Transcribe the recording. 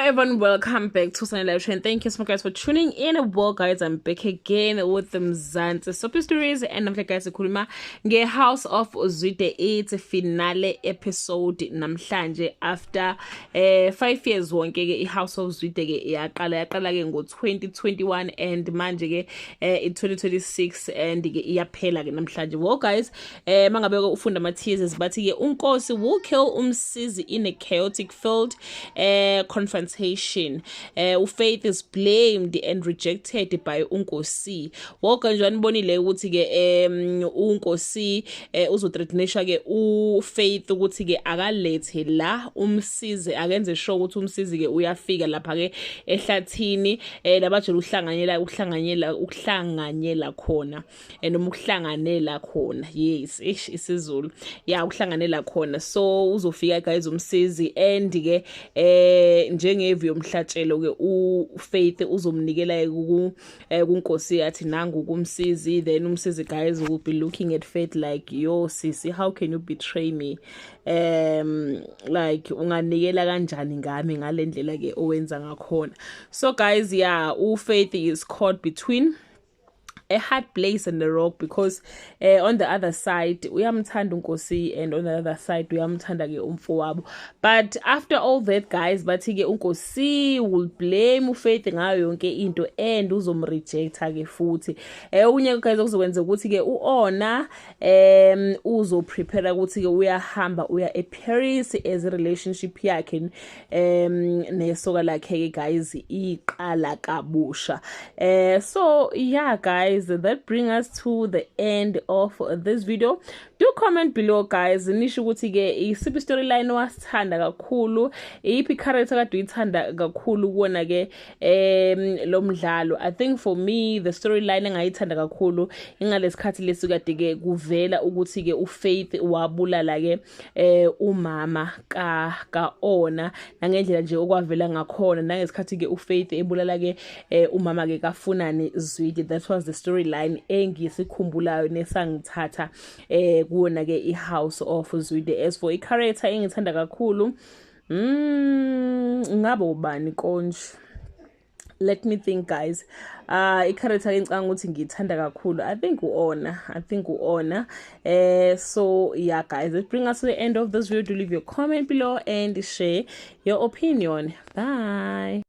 everyone, welcome back to Sunny Live Trend. Thank you so much guys for tuning in. Well guys, I'm back again with the Mzansi Soapy Stories, and I'm guys ukhuluma nge-House of Zwide. It's a finale episode namhlanje after 5 years wonke ke i-House of Zwide ke yaqala ke ngo-2021 and manje ke in 2026 and ke iyaphela ke namhlanje. Well guys, mangabe ufunda ama-teasers bathi ke uNkosi will kill uMsizi in a chaotic field confrontation. Faith is blamed and rejected by uNkosi. Wonke nje anibonile ukuthi ke uNkosi uzothreatenisha ke uFaith ukuthi ke akalethe la uMsizi, akenze sure ukuthi uMsizi ke uyafika lapha ke ehlathini labajela ukuhlanganyela khona noma ukuhlanganela khona. Yes, isiZulu. Yeah, ukuhlanganela khona. So uzofika guys uMsizi and ke njengeview yomhlatshelo ke uFaith uzomnikela kuNkosi athi nangu kuMsizi, then uMsizi guys will be looking at Faith like, yo sisi, how can you betray me? Like unganikela kanjani ngami ngale ndlela ke owenza ngakhona. So guys, yeah, uFaith is caught between a hard place and a rock because on the other side uyamthanda uNkosi and on the other side uyamthanda ke umfowabo. But after all that guys, bathi ke uNkosi will blame uFaith ngayo yonke into and uzomrejecta ke futhi. Unye guys okuzokwenza ukuthi ke uOna uzo prepare ukuthi ke uyahamba uya eParis as a relationship yakhe nesoka lakhe guys iqala kabusha. So yeah guys, that brings us to the end of this video. Do comment below guys nisho ukuthi ke isiphi storyline wasithanda kakhulu, iphi character kade uyithanda kakhulu kuona ke lo mdlalo. I think for me the storyline engayithanda kakhulu ingalesikhathi lesu kade ke kuvela ukuthi ke uFaith wabulala ke umama kaOna nangendlela nje okwavela ngakhona, nangesikhathi ke uFaith ebulala ke umama ke kaFunani Zwide. That was the storyline engisikhumbulayo nesangithatha kuona ke iHouse of Zwide. As for i-character engithanda kakhulu, ngabe ubani konje? Let me think guys. I-character engicanga ukuthi ngithanda kakhulu, I think uOna. So yeah guys, it brings us to the end of this video. Do leave your comment below and share your opinion. Bye.